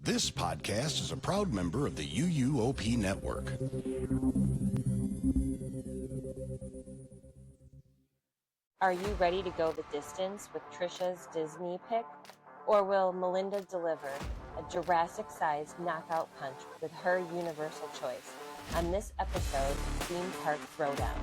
This podcast is a proud member of the UUOP Network. Are you ready to go the distance with Trisha's Disney pick? Or will Melinda deliver a Jurassic-sized knockout punch with her Universal choice on this episode of Theme Park Throwdown?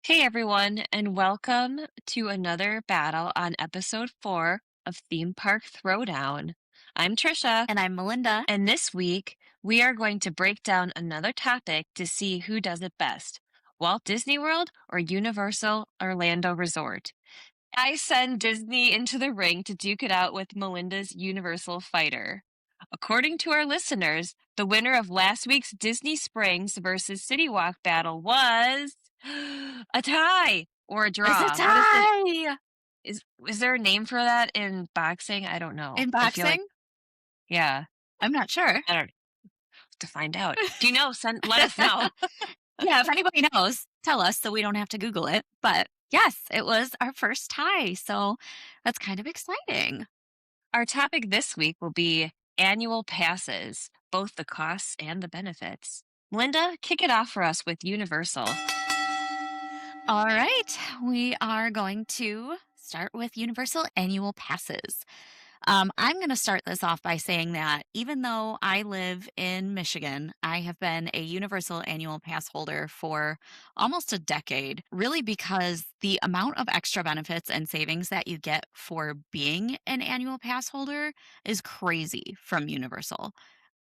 Hey everyone, and welcome to another battle on episode 4 of Theme Park Throwdown. I'm Trisha. And I'm Melinda. And this week, we are going to break down another topic to see who does it best, Walt Disney World or Universal Orlando Resort. I send Disney into the ring to duke it out with Melinda's Universal Fighter. According to our listeners, the winner of last week's Disney Springs versus City Walk battle was a tie or a draw. It's a tie! Is there a name for that in boxing? I don't know. In boxing? Yeah. I'm not sure. I don't to find out. Do you know? Let us know. Yeah, if anybody knows, tell us so we don't have to Google it. But yes, it was our first tie, so that's kind of exciting. Our topic this week will be annual passes, both the costs and the benefits. Linda, kick it off for us with Universal. All right, we are going to start with Universal annual passes. I'm going to start this off by saying that even though I live in Michigan, I have been a Universal annual pass holder for almost a decade, really because the amount of extra benefits and savings that you get for being an annual pass holder is crazy from Universal.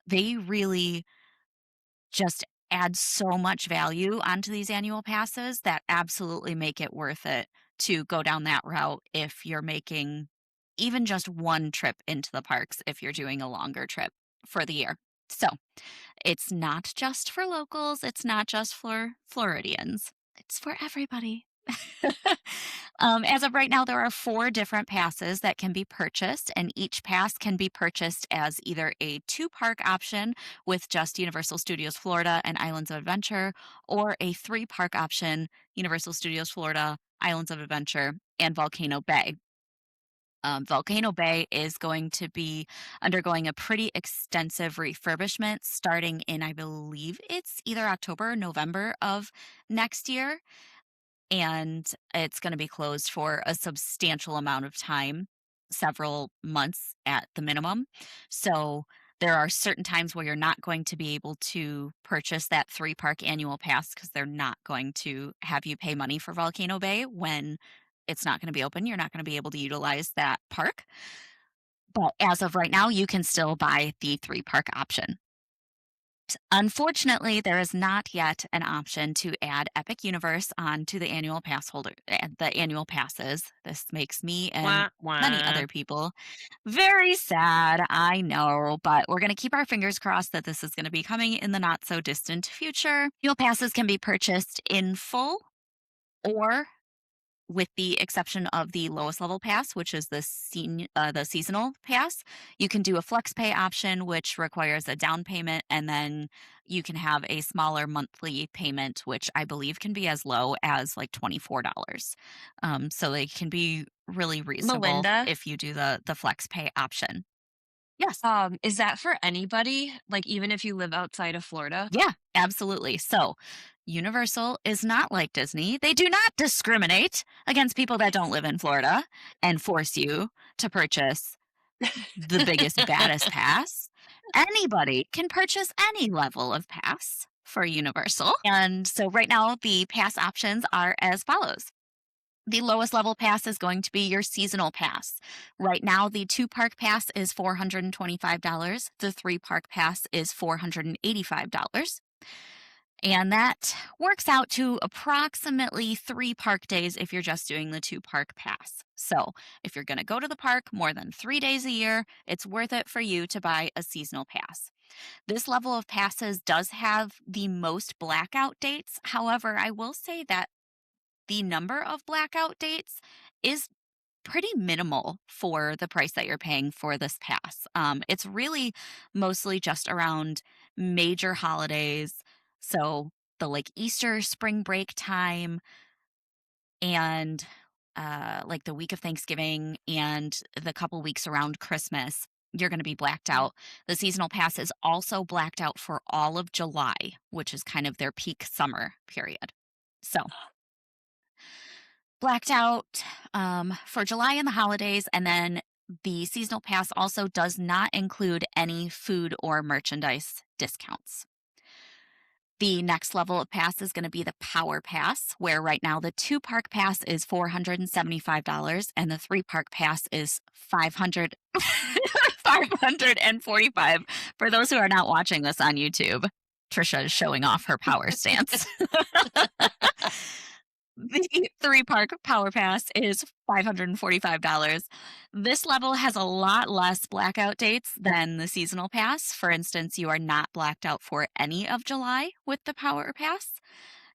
They really just add so much value onto these annual passes that absolutely make it worth it to go down that route if you're making even just one trip into the parks if you're doing a longer trip for the year. So it's not just for locals. It's not just for Floridians. It's for everybody. As of right now, there are 4 different passes that can be purchased, and each pass can be purchased as either a 2-park option with just Universal Studios Florida and Islands of Adventure, or a 3-park option, Universal Studios Florida, Islands of Adventure, and Volcano Bay. Volcano Bay is going to be undergoing a pretty extensive refurbishment starting in, I believe it's either October or November of next year. And it's going to be closed for a substantial amount of time, several months at the minimum. So there are certain times where you're not going to be able to purchase that 3-park annual pass because they're not going to have you pay money for Volcano Bay when it's not going to be open. You're not going to be able to utilize that park. But as of right now, you can still buy the 3-park option. Unfortunately, there is not yet an option to add Epic Universe onto the annual pass holder, the annual passes. This makes me and many other people very sad, I know, but we're going to keep our fingers crossed that this is going to be coming in the not so distant future. Annual passes can be purchased in full or, with the exception of the lowest level pass, which is the seasonal pass, you can do a flex pay option, which requires a down payment, and then you can have a smaller monthly payment, which I believe can be as low as like $24. So they can be really reasonable, Melinda? if you do the flex pay option. Yes. Is that for anybody? Like even if you live outside of Florida? Yeah, absolutely. So Universal is not like Disney. They do not discriminate against people that don't live in Florida and force you to purchase the biggest, baddest pass. Anybody can purchase any level of pass for Universal. And so right now, the pass options are as follows. The lowest level pass is going to be your seasonal pass. Right now, the 2-park pass is $425. The 3-park pass is $485. And that works out to approximately 3 park days if you're just doing the 2-park pass. So if you're going to go to the park more than 3 days a year, it's worth it for you to buy a seasonal pass. This level of passes does have the most blackout dates. However, I will say that the number of blackout dates is pretty minimal for the price that you're paying for this pass. It's really mostly just around major holidays. So the like Easter, spring break time, and like the week of Thanksgiving and the couple weeks around Christmas, you're going to be blacked out. The seasonal pass is also blacked out for all of July, which is kind of their peak summer period. So blacked out for July and the holidays, and then the seasonal pass also does not include any food or merchandise discounts. The next level of pass is going to be the Power Pass, where right now the 2-park pass is $475 and the 3-park pass is $545. For those who are not watching this on YouTube, Trisha is showing off her power stance. The 3-park Power Pass is $545. This level has a lot less blackout dates than the seasonal pass. For instance, you are not blacked out for any of July with the Power Pass,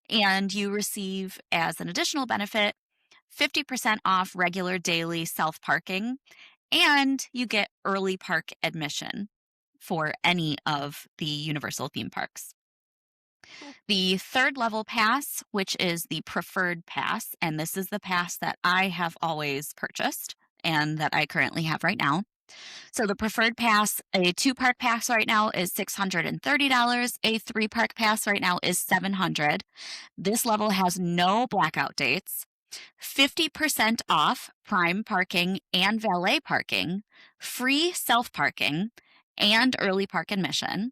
and you receive, as an additional benefit, 50% off regular daily self-parking, and you get early park admission for any of the Universal theme parks. The 3rd level pass, which is the preferred pass, and this is the pass that I have always purchased and that I currently have right now. So the preferred pass, a 2-park pass right now is $630. A 3-park pass right now is $700. This level has no blackout dates, 50% off prime parking and valet parking, free self-parking, and early park admission.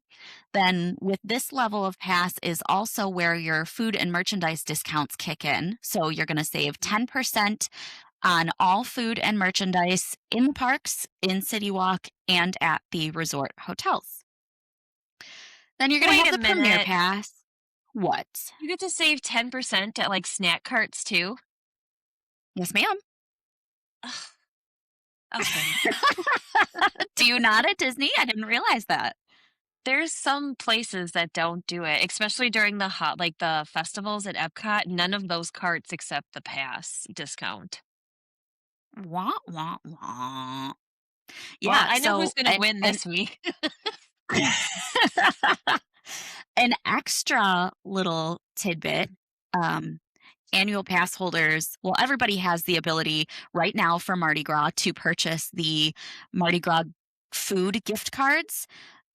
Then with this level of pass is also where your food and merchandise discounts kick in. So you're going to save 10% on all food and merchandise in the parks, in City Walk, and at the resort hotels. Then you're going to Wait have a the Premier minute. Pass. What? You get to save 10% at like snack carts too. Yes, ma'am. Okay. Do you not at Disney? I didn't realize that. There's some places that don't do it, especially during the the festivals at Epcot. None of those carts accept the pass discount. Wah, wah, wah. Well, Yeah, I know who's so going to win this week. an extra little tidbit, annual pass holders, well, everybody has the ability right now for Mardi Gras to purchase the Mardi Gras food gift cards.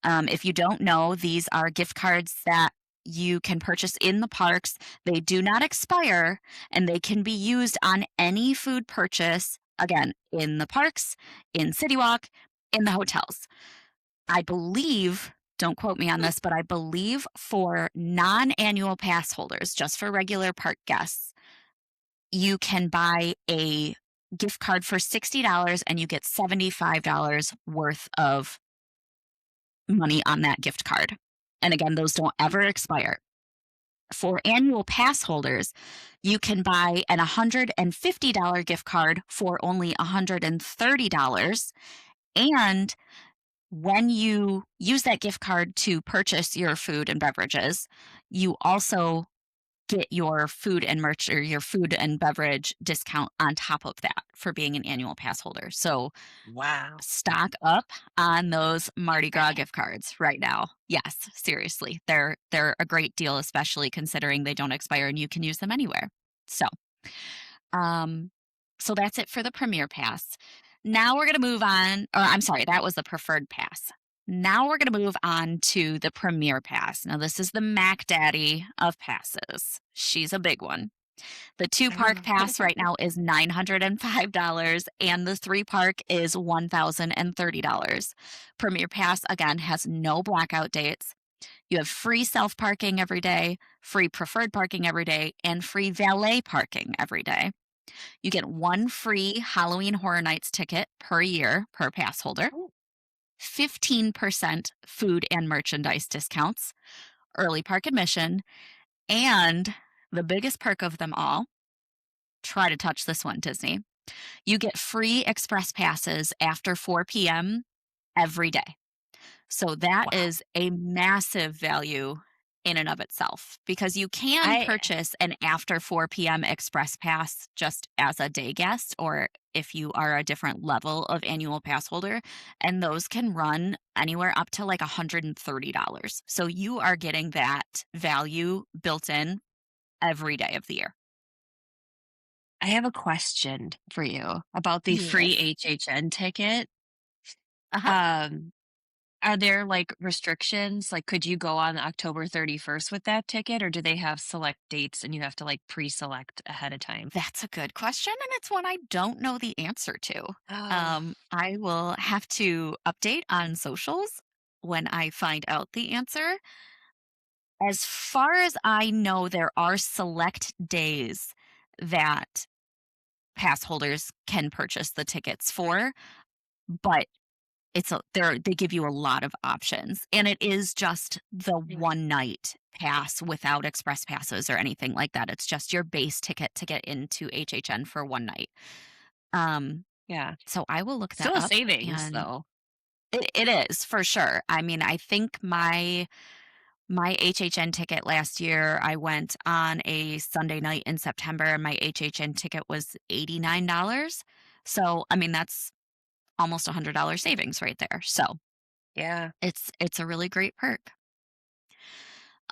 If you don't know, these are gift cards that you can purchase in the parks. They do not expire, and they can be used on any food purchase, again, in the parks, in City Walk, in the hotels. I believe, don't quote me on this, but I believe for non-annual pass holders, just for regular park guests, you can buy a gift card for $60 and you get $75 worth of money on that gift card. And again, those don't ever expire. For annual pass holders, you can buy an $150 gift card for only $130. And when you use that gift card to purchase your food and beverages, you also get your food and merch or your food and beverage discount on top of that for being an annual pass holder. So Wow. stock up on those Mardi Gras gift cards right now. Yes, seriously. They're a great deal, especially considering they don't expire and you can use them anywhere. So so that's it for the Premier Pass. Now we're going to move on, or I'm sorry, that was the Preferred Pass. Now we're going to move on to the Premier Pass. Now this is the Mac Daddy of passes. She's a big one. The 2-park pass right now is $905 and the 3-park is $1,030. Premier Pass, again, has no blackout dates. You have free self-parking every day, free preferred parking every day, and free valet parking every day. You get 1 free Halloween Horror Nights ticket per year per pass holder. 15% food and merchandise discounts, early park admission, and the biggest perk of them all, try to touch this one, Disney. You get free express passes after 4 p.m. every day. So that is a massive value in and of itself because you can I purchase an after 4 p.m. express pass just as a day guest or if you are a different level of annual pass holder, and those can run anywhere up to like $130. So you are getting that value built in every day of the year. I have a question for you about the free Yes. HHN ticket. Uh-huh. Um, are there like restrictions? Like, could you go on October 31st with that ticket, or do they have select dates and you have to like pre-select ahead of time? That's a good question, and it's one I don't know the answer to. Oh, I will have to update on socials when I find out the answer. As far as I know, there are select days that pass holders can purchase the tickets for, but they give you a lot of options, and it is just the mm, one night pass without express passes or anything like that. It's just your base ticket to get into HHN for one night. Um, yeah. so I will look that Still a up, savings and though. it is for sure. I mean, I think my HHN ticket last year, I went on a Sunday night in September, and my HHN ticket was $89. So, I mean, that's almost $100 savings right there. So, Yeah. it's a really great perk.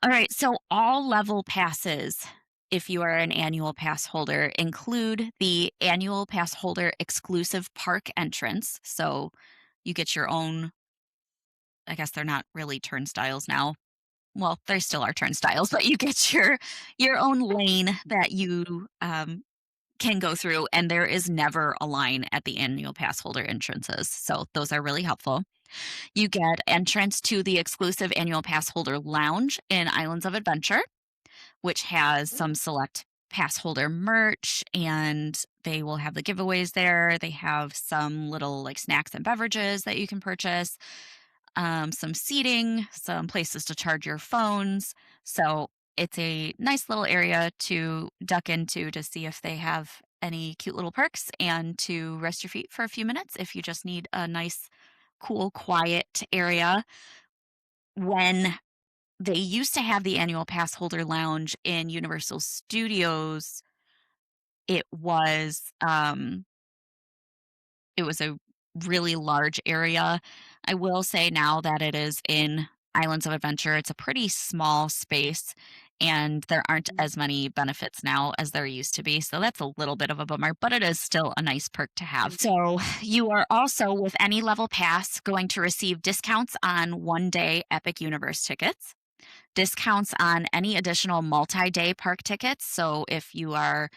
All right, so all level passes, if you are an annual pass holder, include the annual pass holder exclusive park entrance. So, you get your own, I guess they're not really turnstiles now. Well, there still are turnstiles, but you get your own lane that you can go through, and there is never a line at the annual pass holder entrances. So those are really helpful. You get entrance to the exclusive annual pass holder lounge in Islands of Adventure, which has some select pass holder merch, and they will have the giveaways there. They have some little like snacks and beverages that you can purchase, some seating, some places to charge your phones. So it's a nice little area to duck into to see if they have any cute little perks and to rest your feet for a few minutes if you just need a nice, cool, quiet area. When they used to have the annual pass holder lounge in Universal Studios, it was um, it was a really large area. I will say now that it is in Islands of Adventure, it's a pretty small space and there aren't Mm. as many benefits now as there used to be. So that's a little bit of a bummer, but it is still a nice perk to have. So you are also, with any level pass, going to receive discounts on 1 day Epic Universe tickets, discounts on any additional multi day park tickets. So if you are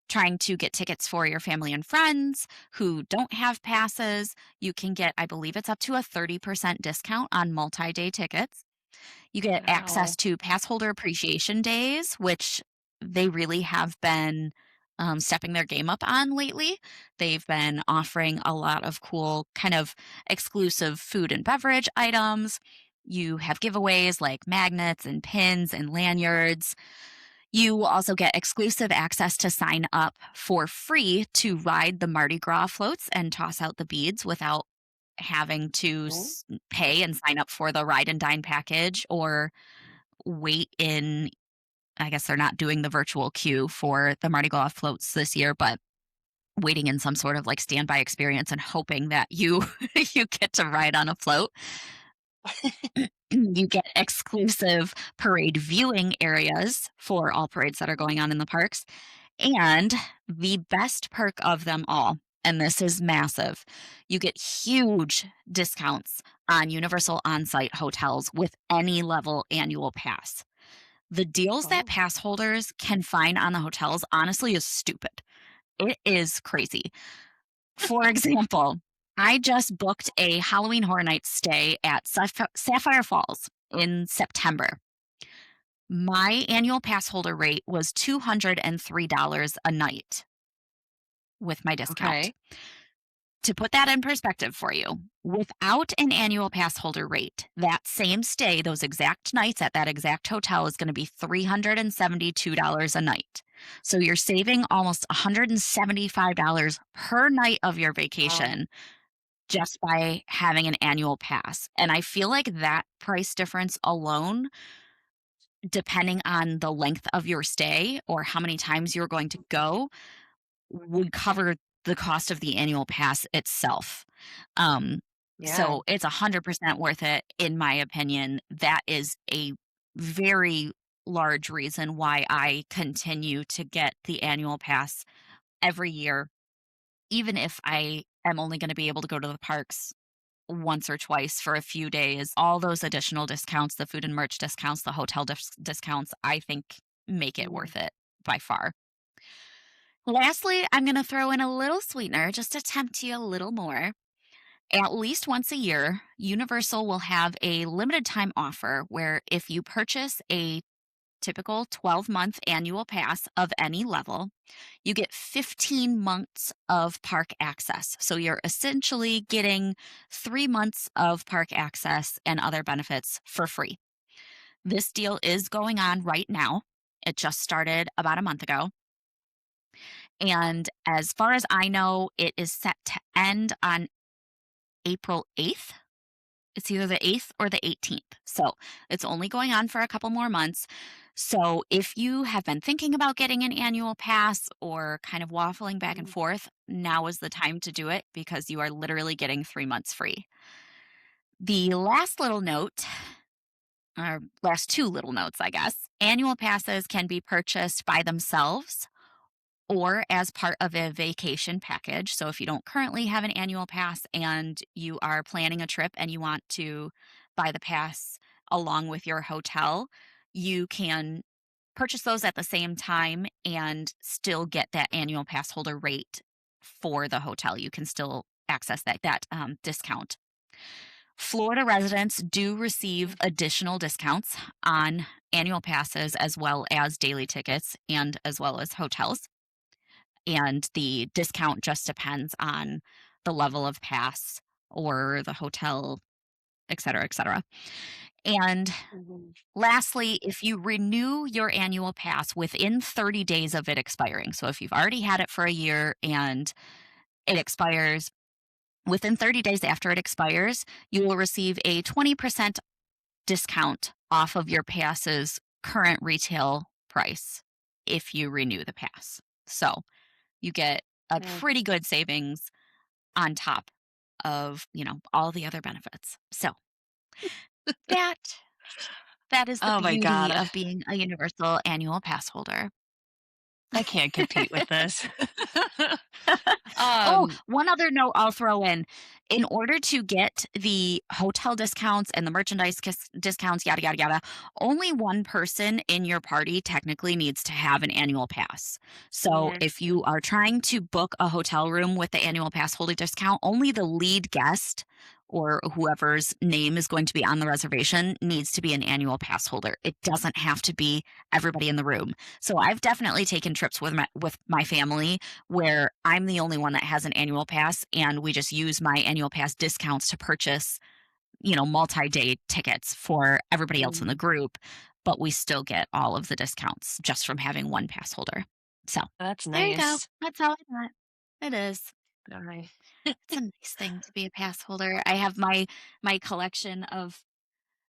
trying to get tickets for your family and friends who don't have passes, you can get, I believe it's up to a 30% discount on multi day tickets. You get access Wow. to pass holder appreciation days, which they really have been stepping their game up on lately. They've been offering a lot of cool, kind of exclusive food and beverage items. You have giveaways like magnets and pins and lanyards. You also get exclusive access to sign up for free to ride the Mardi Gras floats and toss out the beads without having to Oh, pay and sign up for the ride and dine package or wait in. I guess they're not doing the virtual queue for the Mardi Gras floats this year, but waiting in some sort of like standby experience and hoping that you you get to ride on a float. You get exclusive parade viewing areas for all parades that are going on in the parks. And the best perk of them all, and this is massive, you get huge discounts on Universal on-site hotels with any level annual pass. The deals that oh, pass holders can find on the hotels honestly is stupid. It is crazy. For example, I just booked a Halloween Horror Nights stay at Sapphire Falls in September. My annual pass holder rate was $203 a night with my discount. okay. To put that in perspective for you, without an annual pass holder rate, that same stay, those exact nights at that exact hotel is going to be $372 a night. So you're saving almost $175 per night of your Wow. vacation just by having an annual pass. And I feel like that price difference alone depending on the length of your stay or how many times you're going to go, would cover the cost of the annual pass itself. Um, Yeah. so it's 100% worth it, in my opinion. That is a very large reason why I continue to get the annual pass every year, even if I am only going to be able to go to the parks once or twice for a few days. All those additional discounts, the food and merch discounts, the hotel discounts, I think make it Mm. worth it by far. Lastly, I'm going to throw in a little sweetener just to tempt you a little more. At least once a year, Universal will have a limited time offer where if you purchase a typical 12-month annual pass of any level, you get 15 months of park access. So you're essentially getting 3 months of park access and other benefits for free. This deal is going on right now. It just started about a month ago. And as far as I know, it is set to end on April 8th. It's either the 8th or the 18th. So it's only going on for a couple more months. So if you have been thinking about getting an annual pass or kind of waffling back and Mm. forth, now is the time to do it because you are literally getting 3 months free. The last little note, or last two little notes, I guess, annual passes can be purchased by themselves or as part of a vacation package. So if you don't currently have an annual pass and you are planning a trip and you want to buy the pass along with your hotel, you can purchase those at the same time and still get that annual pass holder rate for the hotel. You can still access that discount. Florida residents do receive additional discounts on annual passes as well as daily tickets and as well as hotels, and the discount just depends on the level of pass or the hotel, et cetera, et cetera. And Mhm. lastly, if you renew your annual pass within 30 days of it expiring, so if you've already had it for a year and it expires within 30 days after it expires, you will receive a 20% discount off of your pass's current retail price if you renew the pass. So you get a Yeah. pretty good savings on top of, all the other benefits. So that that is the Oh my beauty God. of being a universal annual pass holder. I can't compete with this. Oh, um, one other note I'll throw in. In order to get the hotel discounts and the merchandise discounts, yada, yada, yada, only one person in your party technically needs to have an annual pass. So mhm. if you are trying to book a hotel room with the annual pass holder discount, only the lead guest or whoever's name is going to be on the reservation needs to be an annual pass holder. It doesn't have to be everybody in the room. So I've definitely taken trips with my family where I'm the only one that has an annual pass and we just use my annual pass discounts to purchase, multi-day tickets for everybody else in the Mm. group, but we still get all of the discounts just from having one pass holder. So, That's there you go. nice. That's all I got. It is. All right. It's a nice thing to be a pass holder. I have my collection of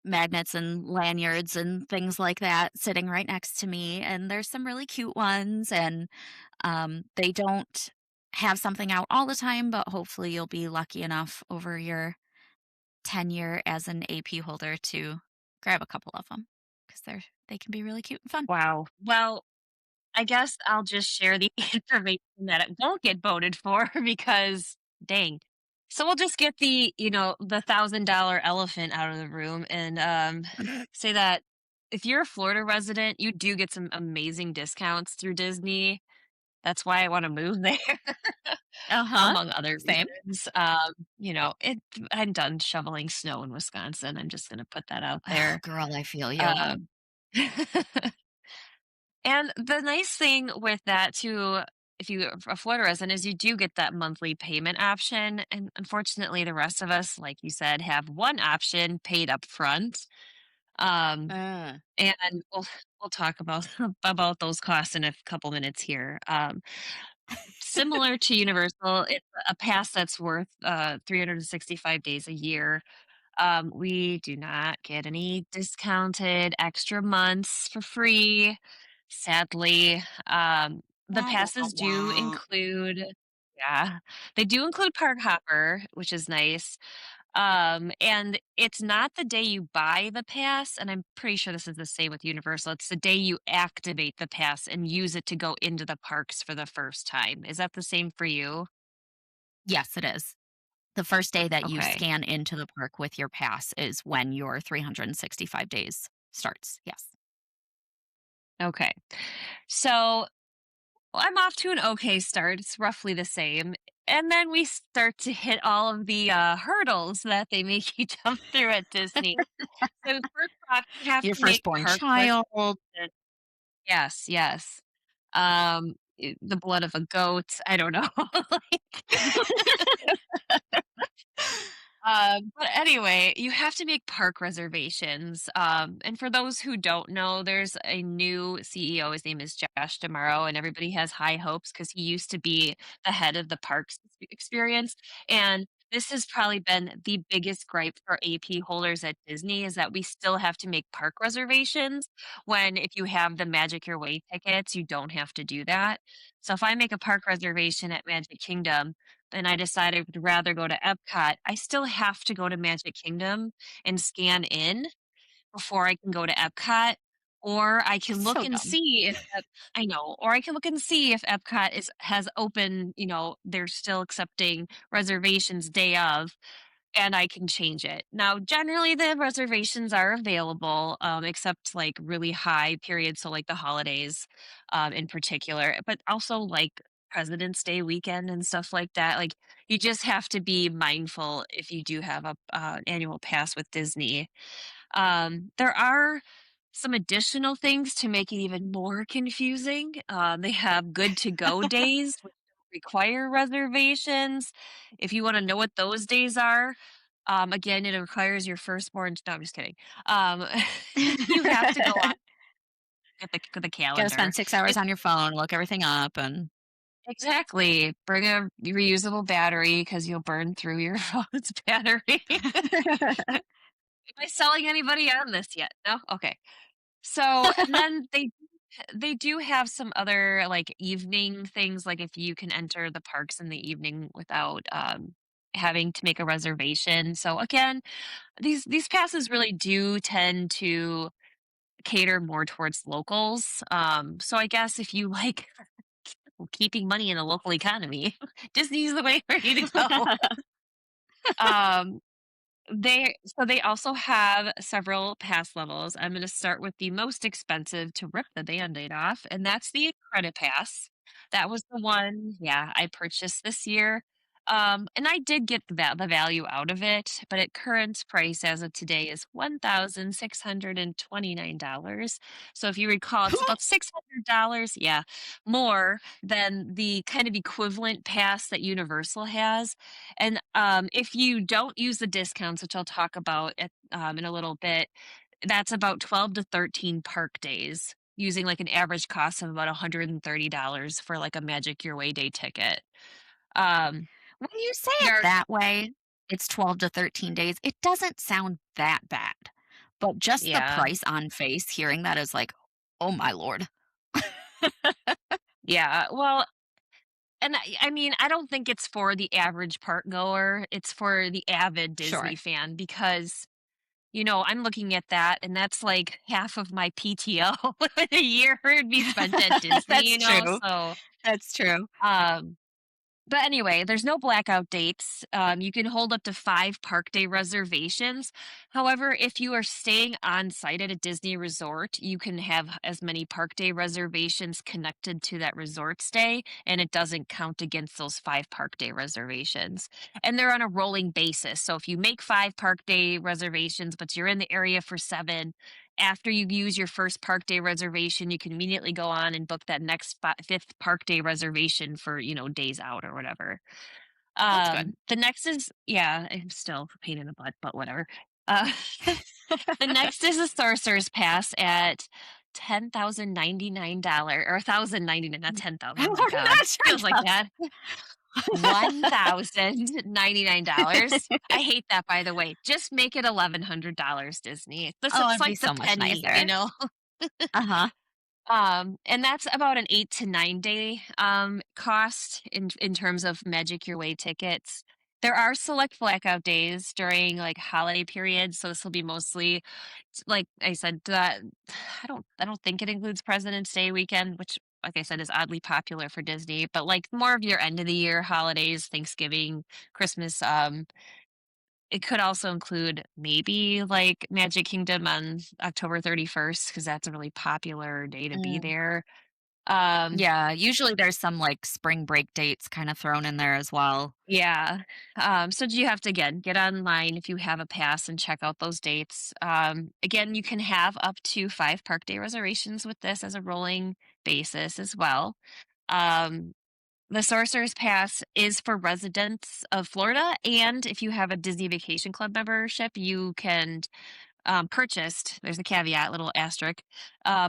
magnets and lanyards and things like that sitting right next to me, and there's some really cute ones, and they don't have something out all the time, but hopefully you'll be lucky enough over your tenure as an AP holder to grab a couple of them because they can be really cute and fun. Wow. Well, I guess I'll just share the information that it won't get voted for because dang. So we'll just get the $1,000 elephant out of the room and say that if you're a Florida resident, you do get some amazing discounts through Disney. That's why I want to move there, Uh-huh. among other Same. reasons. I'm done shoveling snow in Wisconsin. I'm just going to put that out Oh, there. girl, I feel you. Um, And the nice thing with that too, if you're a Florida resident, is you do get that monthly payment option. And unfortunately, the rest of us, like you said, have one option paid up front. Um, Uh, and we'll talk about about those costs in a couple minutes here. Similar to Universal, it's a pass that's worth 365 days a year. We do not get any discounted extra months for free, sadly. The Wah, wah, passes do wah. include, yeah, they do include Park Hopper, which is nice. And it's not the day you buy the pass, and I'm pretty sure this is the same with Universal. It's the day you activate the pass and use it to go into the parks for the first time. Is that the same for you? Yes, it is. The first day that you Okay. scan into the park with your pass is when your 365 days starts. Yes. Okay. So I'm off to an okay start. It's roughly the same. And then we start to hit all of the hurdles that they make you jump through at Disney. So first off, you have Your to make firstborn park child. reservations. Yes, yes. The blood of a goat. I don't know. Like, but anyway, you have to make park reservations. And for those who don't know, there's a new CEO. His name is Josh Tomorrow, and everybody has high hopes because he used to be the head of the parks experience. And this has probably been the biggest gripe for AP holders at Disney is that we still have to make park reservations when if you have the Magic Your Way tickets, you don't have to do that. So if I make a park reservation at Magic Kingdom, and I decided I would rather go to Epcot, I still have to go to Magic Kingdom and scan in before I can go to Epcot, or I can It's look so and dumb. see if I know, or I can look and see if Epcot is has open, they're still accepting reservations day of, and I can change it. Now, generally, the reservations are available, except like really high periods, so like the holidays, in particular, but also like President's Day weekend and stuff like that. Like, you just have to be mindful if you do have a annual pass with Disney. There are some additional things to make it even more confusing. They have good to go days, which don't require reservations. If you want to know what those days are, again, it requires your firstborn. No, I'm just kidding. Um, you have to go on at the Gotta calendar. spend 6 hours It's on your phone, look everything up, and exactly bring a reusable battery because you'll burn through your phone's battery. Am I selling anybody on this yet? No? Okay. So, and then they do have some other, like, evening things, like, if you can enter the parks in the evening without, having to make a reservation. So, again, these passes really do tend to cater more towards locals. So I guess if you like keeping money in the local economy, Disney's the way for you to go. Um they also have several pass levels. I'm gonna start with the most expensive to rip the Band-Aid off, and that's the Credit Pass. That was the one, yeah, I purchased this year. And I did get the value out of it, but at current price as of today is $1,629. So if you recall, it's about $600, yeah, more than the kind of equivalent pass that Universal has. And, if you don't use the discounts, which I'll talk about in a little bit, that's about 12 to 13 park days using like an average cost of about $130 for like a Magic Your Way day ticket. Um, when you say it there, that way, it's 12 to 13 days, it doesn't sound that bad. But just the yeah, price on face, hearing that is like, "Oh my lord." yeah. Well, and I mean, I don't think it's for the average park goer. It's for the avid Disney Sure. fan because I'm looking at that, and that's like half of my PTO a year would be spent at Disney, That's true. so, That's true. um but anyway, there's no blackout dates. You can hold up to 5 park day reservations. However, if you are staying on site at a Disney resort, you can have as many park day reservations connected to that resort stay, and it doesn't count against those 5 park day reservations. And they're on a rolling basis. So if you make 5 park day reservations, but you're in the area for 7, after you use your first park day reservation, you can immediately go on and book that next fifth park day reservation for, days out or whatever. That's good. The next is, yeah, I'm still a pain in the butt, but whatever. Uh, the next is a Sorcerer's Pass at $10,099 or 1,099, not 10,000. I'm Oh my God, not sure feels like about that. $1,099. I hate that, by the way. Just make it $1,100, Disney. This Oh, it's it'd be like the so much penny, you nicer. know? Uh-huh. And that's about an 8 to 9 day cost in terms of Magic Your Way tickets. There are select blackout days during like holiday periods, so this will be mostly like I said, I don't think it includes President's Day weekend, which like I said is oddly popular for Disney, but like more of your end of the year holidays, Thanksgiving, Christmas, it could also include maybe like Magic Kingdom on October 31st because that's a really popular day to be Mm. there. Um, Yeah, usually there's some, like, spring break dates kinda thrown in there as well. yeah. So you have to again get online if you have a pass and check out those dates. Again, you can have up to 5 park day reservations with this as a rolling basis as well. Um, the Sorcerer's Pass is for residents of Florida, and if you have a Disney Vacation Club membership, you can purchased, there's a caveat, little asterisk,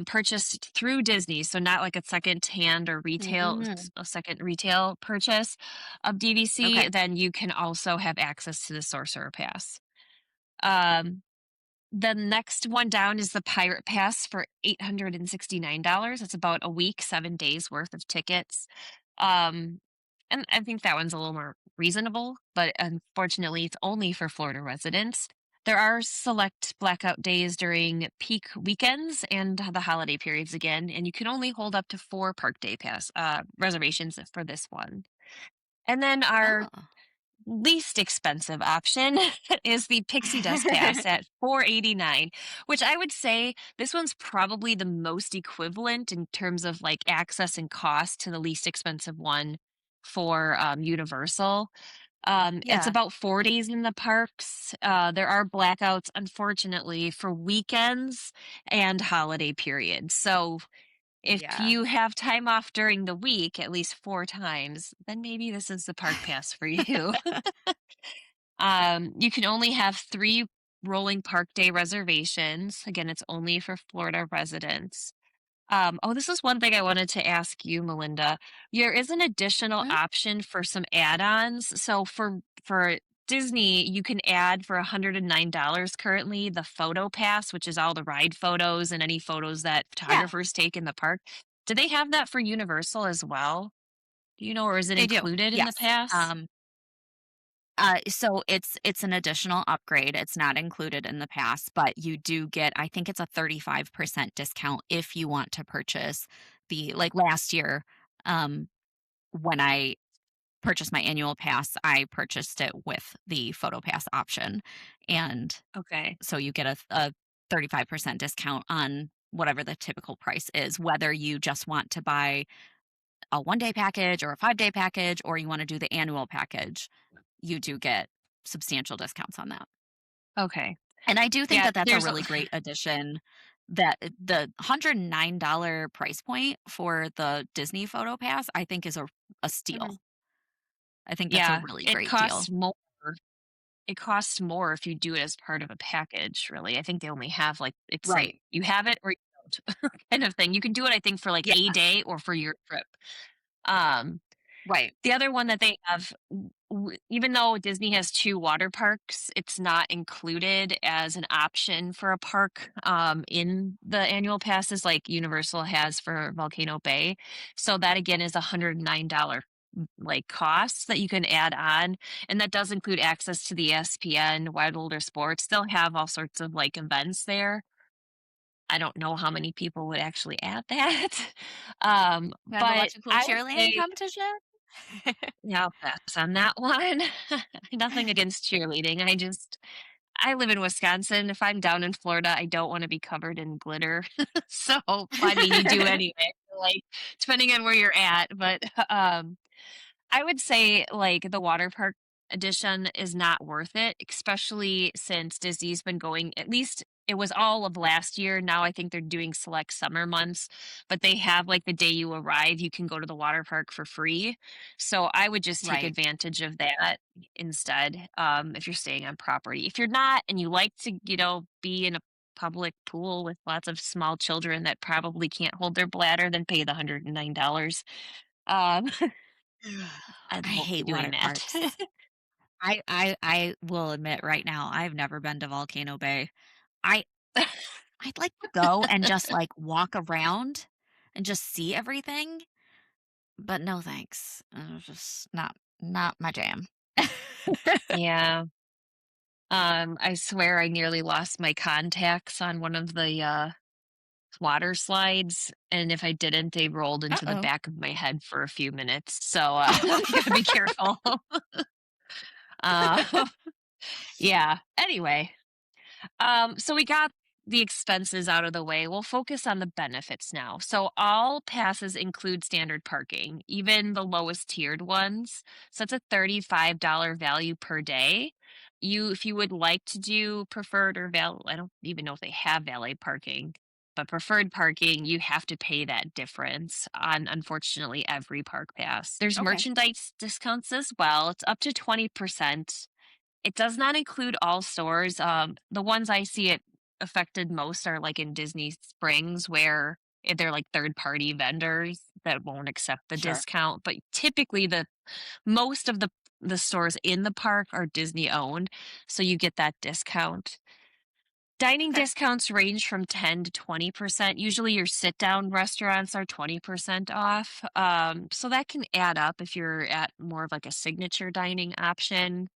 purchased through Disney. So not like a second hand or retail, Mm, a second retail purchase of DVC, okay. then you can also have access to the Sorcerer Pass. Um, the next one down is the Pirate Pass for $869. It's about a week, 7 days worth of tickets. Um, and I think that one's a little more reasonable, but unfortunately, it's only for Florida residents. There are select blackout days during peak weekends and the holiday periods again, and you can only hold up to 4 park day pass reservations for this one. And then our Oh. least expensive option is the Pixie Dust Pass at 489, which I would say this one's probably the most equivalent in terms of like access and cost to the least expensive one for Universal. It's Yeah, about 4 days in the parks. There are blackouts, unfortunately, for weekends and holiday periods. So if yeah. you have time off during the week, at least 4 times, then maybe this is the park pass for you. You can only have 3 rolling park day reservations. Again, it's only for Florida residents. Oh, this is one thing I wanted to ask you, Melinda. There is an additional Mhm. option for some add-ons. So for Disney, you can add for $109 currently the Photo Pass, which is all the ride photos and any photos that Yeah, photographers take in the park. Do they have that for Universal as well? Do you know, or is it they do. included in the Yes. pass? So it's an additional upgrade. It's not included in the pass, but you do get, I think it's a 35% discount if you want to purchase the like last year, um, when I purchased my annual pass, I purchased it with the photo pass option. And Okay. so you get a 35% discount on whatever the typical price is, whether you just want to buy a 1 day package or a 5 day package, or you want to do the annual package, you do get substantial discounts on that. Okay. And I do think Yeah, that that's a there's a really great addition, that the $109 price point for the Disney Photo Pass, I think is a steal. Mhm. I think that's a Yeah, really it great deal. costs more. It costs more if you do it as part of a package, really. I think they only have like it's like Right. you have it or you don't kind of thing. You can do it, I think, for like Yeah. a day or for your trip. Um, Right. the other one that they have, even though Disney has 2 water parks, it's not included as an option for a park in the annual passes like Universal has for Volcano Bay. So that again is $109 like cost that you can add on, and that does include access to the ESPN, Wild Older Sports. They'll have all sorts of like events there. I don't know how many people would actually add that, Gonna but watch a cool I would cheerleading say competition? yeah, I'll pass on that one. Nothing against cheerleading. I live in Wisconsin. If I'm down in Florida, I don't want to be covered in glitter. So, I mean, you do anyway, like depending on where you're at. But I would say like the water park edition is not worth it, especially since Disney's been going at least it was all of last year. Now I think they're doing select summer months, but they have like the day you arrive, you can go to the water park for free. So I would just take Right. advantage of that instead, if you're staying on property. If you're not and you like to, be in a public pool with lots of small children that probably can't hold their bladder, then pay the $109. Um, I I won't be hate doing water that. parks. I will admit right now, I've never been to Volcano Bay. I I'd like to go and just, like, walk around and just see everything, but no thanks. Just not my jam. Yeah. I swear I nearly lost my contacts on one of the, water slides, and if I didn't, they rolled into the Uh-oh. back of my head for a few minutes, so, you gotta be careful. Uh, yeah. Anyway, so we got the expenses out of the way. We'll focus on the benefits now. So all passes include standard parking, even the lowest tiered ones. So it's a $35 value per day. If you would like to do preferred or I don't even know if they have valet parking, but preferred parking, you have to pay that difference on unfortunately every park pass. There's Okay, merchandise discounts as well. It's up to 20%. It does not include all stores. The ones I see it affected most are like in Disney Springs, where they're like third party vendors that won't accept the sure. discount. But typically, the most of the stores in the park are Disney owned, so you get that discount. Dining Okay. discounts range from 10 to 20%. Usually, your sit down restaurants are 20% off. So that can add up if you're at more of like a signature dining option.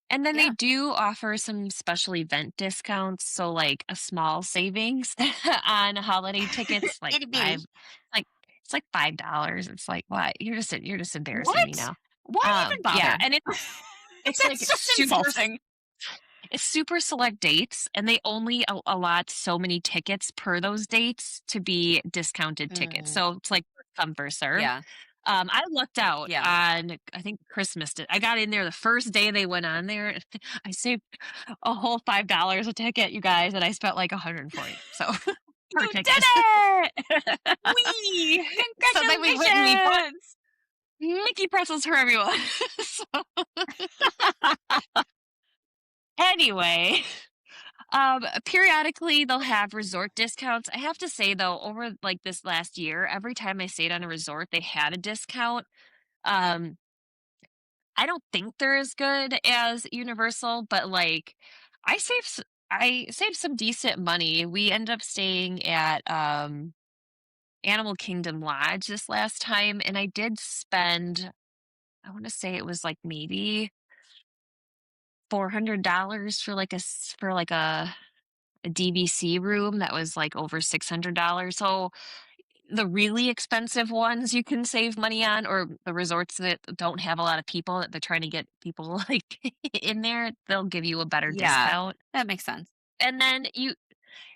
And then they Yeah. do offer some special event discounts, so, like, a small savings on holiday tickets, like Itty 5 bitty. like, it's like $5. It's like, "What? You're just embarrassing me What? now." Why even Yeah, bother? and it's, like, That's just insulting. it's super select dates, and they only allot so many tickets per those dates to be discounted tickets, Mm, so it's like first come, first serve. yeah, I lucked out yeah. on, I think, Christmas. I got in there the first day they went on there. I saved a whole $5 a ticket, you guys, and I spent like 140. So per You did ticket. it! Wee! So then we went and we bought Congratulations! Mickey pretzels for everyone. So anyway, periodically they'll have resort discounts. I have to say though, over like this last year, every time I stayed on a resort, they had a discount. Um, I don't think they're as good as Universal, but, like, I saved some decent money. We ended up staying at, Animal Kingdom Lodge this last time, and I did spend, I wanna say it was, like, maybe $400 for, a DVC room that was, like, over $600. So the really expensive ones you can save money on, or the resorts that don't have a lot of people that they're trying to get people, like, in there, they'll give you a better Yeah, discount. that makes sense. And then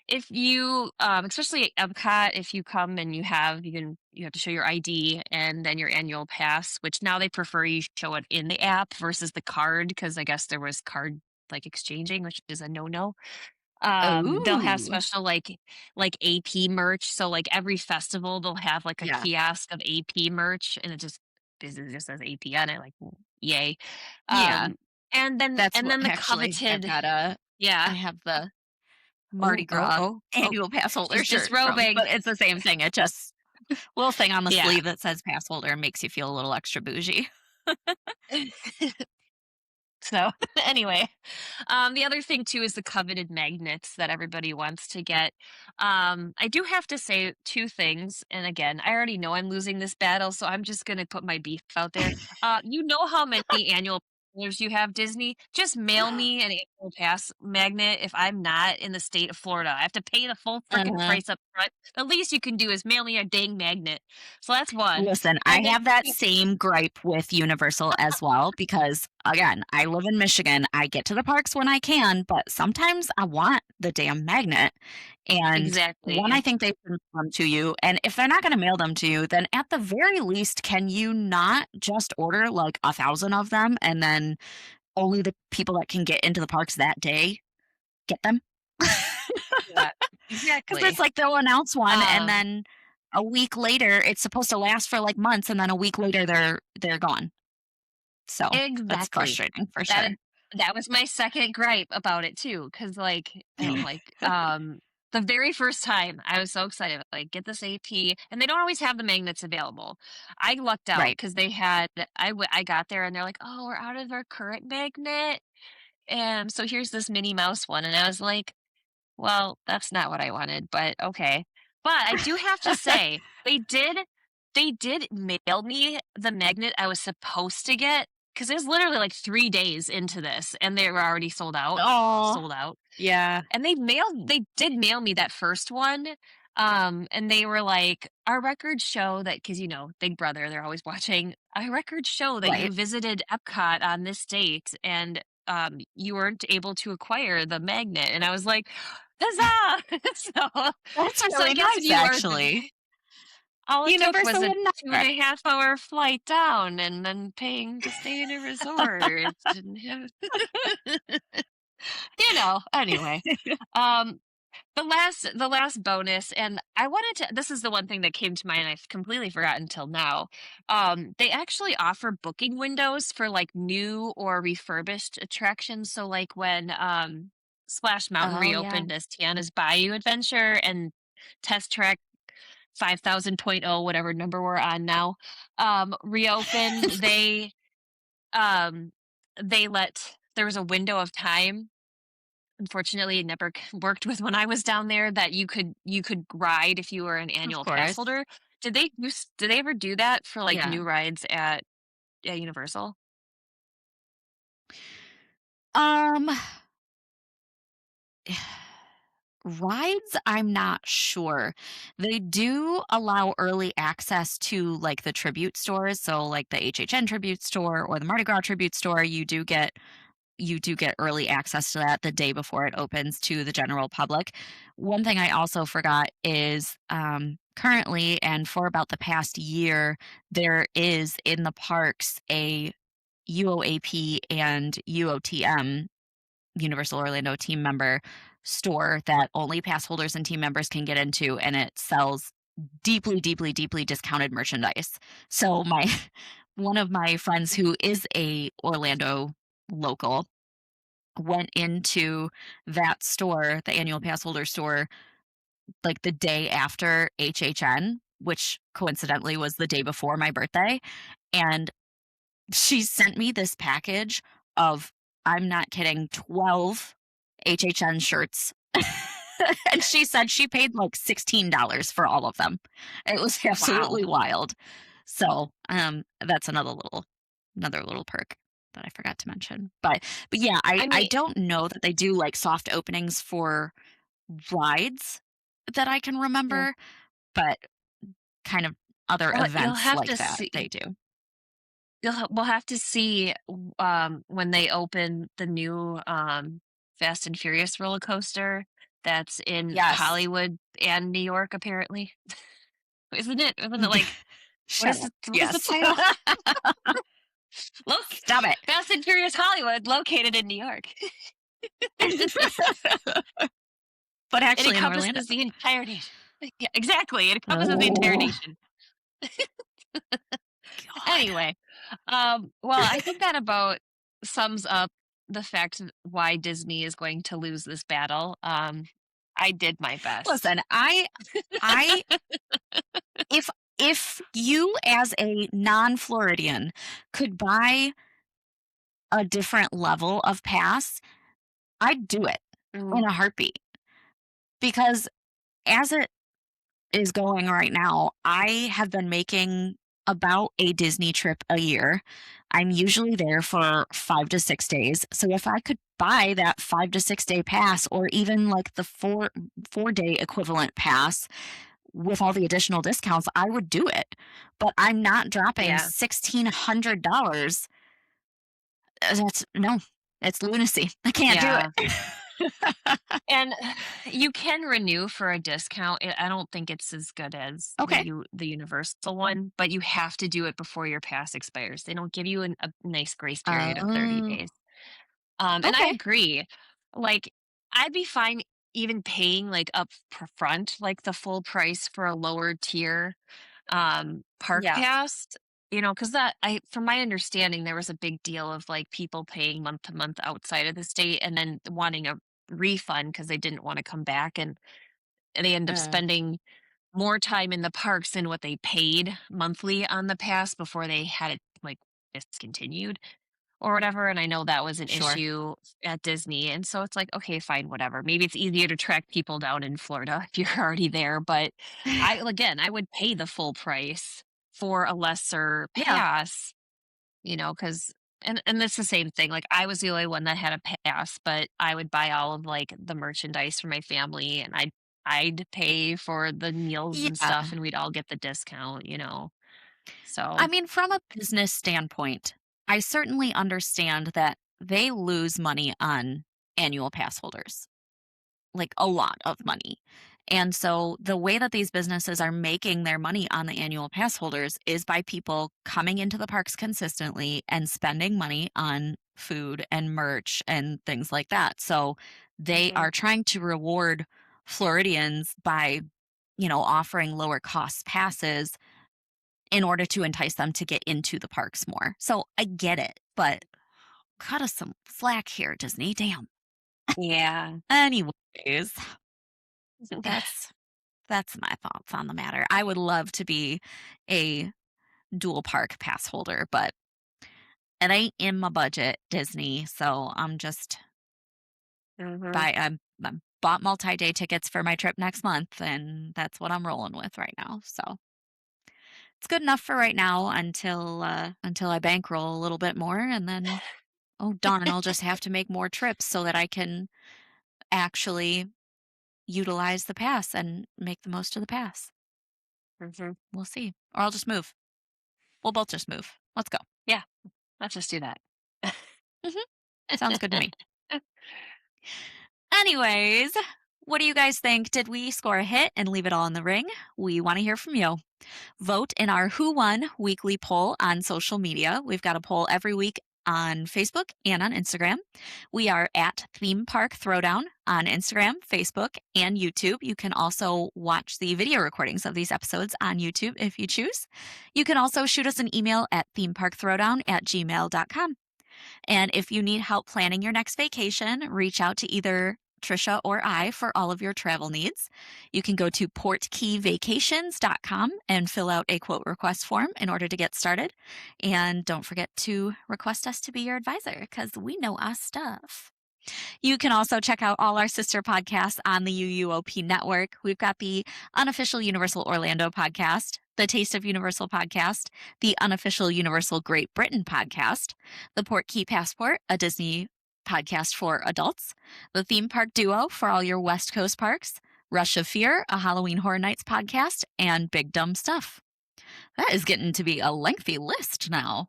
if you, especially at Epcot, if you come and you have to show your ID and then your annual pass, which now they prefer you show it in the app versus the card, because I guess there was card, like, exchanging, which is a no-no. They'll have Ooh, special, like AP merch, so, like, every festival, they'll have, like, a yeah, kiosk of AP merch, and it just says AP on it, like, yay. yeah. Um, That's and what then the actually, coveted I I yeah. have the Oh, Mardi oh, Gras oh, oh, annual pass holder she's shirt from, disrobing. but it's the same thing. It just little thing on the Yeah. sleeve that says pass holder makes you feel a little extra bougie. So, anyway, the other thing too is the coveted magnets that everybody wants to get. I do have to say two things, and again, I already know I'm losing this battle, so I'm just going to put my beef out there. You know how many annual passholders you have, Disney? Just mail me an annual pass magnet if I'm not in the state of Florida. I have to pay the full freaking Uh-huh. price up front. The least you can do is mail me a dang magnet. So that's one. Listen, I And then have that same gripe with Universal as well because, again, I live in Michigan. I get to the parks when I can, but sometimes I want the damn magnet. And one, I exactly. think they should come to you. And if they're not going to mail them to you, then at the very least, can you not just order like 1,000 of them and then only the people that can get into the parks that day get them? Yeah, Because it's exactly. like they'll announce one and Um, then a week later it's supposed to last for like months and then a week later they're gone. So that's exactly. frustrating for That sure. that was my second gripe about it too, because like, I don't like, The very first time, I was so excited, like, get this AP, and they don't always have the magnets available. I lucked out Right. because they had I got there and they're like, "Oh, we're out of our current magnet, and so here's this Minnie Mouse one," and I was like, "Well, that's not what I wanted, but okay." But I do have to say, they did mail me the magnet I was supposed to get because it was literally, like, 3 days into this, and they were already Oh, sold out. yeah. And they did mail me that first one, and they were like, "Our records show that," because Big Brother, they're always watching. "Our records show that you Right. visited Epcot on this date, and, you weren't able to acquire the magnet," and I was like, "Huzzah!" So That's so I really guess nice, you are actually. all it took was Universal a would never. 2.5-hour flight down and then paying to stay in a resort. It didn't have anyway. Um the last bonus, and I wanted to this is the one thing that came to mind, I've completely forgotten until now. They actually offer booking windows for, like, new or refurbished attractions, so, like, when, Splash Mountain Oh, yeah. reopened as Tiana's Bayou Adventure and Test Track 5000.0, whatever number we're on now, reopened, um, they let there was a window of time. Unfortunately, it never worked with when I was down there that you could ride if you were an Of annual pass course. holder. Did they ever do that for, like, Yeah. new rides at Universal? Um, rides, I'm not sure. They do allow early access to, like, the tribute stores, so, like, the HHN tribute store or the Mardi Gras tribute store, you do get early access to that the day before it opens to the general public. One thing I also forgot is, currently and for about the past year, there is in the parks a UOAP and UOTM, Universal Orlando team member store that only pass holders and team members can get into, and it sells deeply, deeply, deeply discounted merchandise. So my one of my friends who is a Orlando local went into that store, the annual pass holder store, like the day after HHN, which coincidentally was the day before my birthday. And she sent me this package of, I'm not kidding, 12 HHN shirts. And she said she paid like $16 for all of them. It was Wow. absolutely wild. So, that's another little perk that I forgot to mention. But yeah, I I I mean, don't know that they do like soft openings for rides that I can yeah. remember, but kind of other Well, you'll events have like to that see. they do. We'll have to see, when they open the new, Fast and Furious roller coaster that's in Yes. Hollywood and New York, apparently. Isn't it? Isn't it like Shut up. what is the Yes. title? Look, Stop it. Fast and Furious Hollywood, located in New York. But It actually in Orlando. encompasses the entire nation. Yeah, exactly. It encompasses the entire Oh, nation. God. Anyway, well, I think that about sums up the fact why Disney is going to lose this battle. I did my best. Listen, I if if you as a non-Floridian could buy a different level of pass, I'd do it Mm, in a heartbeat because as it is going right now, I have been making about a Disney trip a year. I'm usually there for 5 to 6 days. So if I could buy that 5 to 6 day pass or even like the 4 day equivalent pass with all the additional discounts, I would do it. But I'm not dropping yeah. $1,600. That's no, it's lunacy. I can't do Yeah. it. And you can renew for a discount. I don't think it's as good as Okay. the Universal one, but you have to do it before your pass expires. They don't give you a nice grace period of 30 Oh, days. And I okay. agree. Like, I'd be fine even paying like up front, like the full price for a lower tier park Yeah. pass, because from my understanding, there was a big deal of like people paying month to month outside of the state and then wanting a refund because they didn't want to come back. And and they end up Uh, spending more time in the parks than what they paid monthly on the pass before they had it like discontinued or whatever. And I know that was an sure. issue at Disney. And so it's like, okay, fine, whatever. Maybe it's easier to track people down in Florida if you're already there. But again, I would pay the full price for a lesser Yeah. pass, because and it's the same thing. Like I was the only one that had a pass, but I would buy all of like the merchandise for my family, and I'd pay for the meals and Yeah. stuff, and we'd all get the discount. I So mean, from a business standpoint, I certainly understand that they lose money on annual pass holders, like a lot of money. And so the way that these businesses are making their money on the annual pass holders is by people coming into the parks consistently and spending money on food and merch and things like that. So they mhm, are trying to reward Floridians by, offering lower cost passes in order to entice them to get into the parks more. So I get it, but cut us some slack here, Disney. Damn. yeah. Anyways, that's that's my thoughts on the matter. I would love to be a dual park pass holder, but it ain't in my budget, Disney. So I'm just Mhm. I'm bought multi-day tickets for my trip next month, and that's what I'm rolling with right now. So it's good enough for right now until I bankroll a little bit more, and then oh darn, I'll just have to make more trips so that I can actually utilize the pass and make the most of the pass. Mhm. We'll see. Or I'll just move. We'll both just move. Let's go. Yeah, let's just do that. Mhm. Sounds good to me. Anyways, what do you guys think? Did we score a hit and leave it all in the ring? We want to hear from you. Vote in our Who Won weekly poll on social media. We've got a poll every week on Facebook and on Instagram. We are at Theme Park Throwdown on Instagram, Facebook, and YouTube. You can also watch the video recordings of these episodes on YouTube if you choose. You can also shoot us an email at themeparkthrowdown@gmail.com. And if you need help planning your next vacation, reach out to either Trisha or I for all of your travel needs. You can go to portkeyvacations.com and fill out a quote request form in order to get started. And don't forget to request us to be your advisor because we know our stuff. You can also check out all our sister podcasts on the UUOP network. We've got the unofficial Universal Orlando podcast, the Taste of Universal podcast, the unofficial Universal Great Britain podcast, the Port Key Passport, a Disney podcast for adults, the Theme Park Duo for all your West Coast parks, Rush of Fear, a Halloween Horror Nights podcast, and Big Dumb Stuff. That is getting to be a lengthy list now.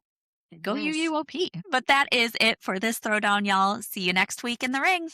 Go Yes. UUOP. But that is it for this throwdown, y'all. See you next week in the ring.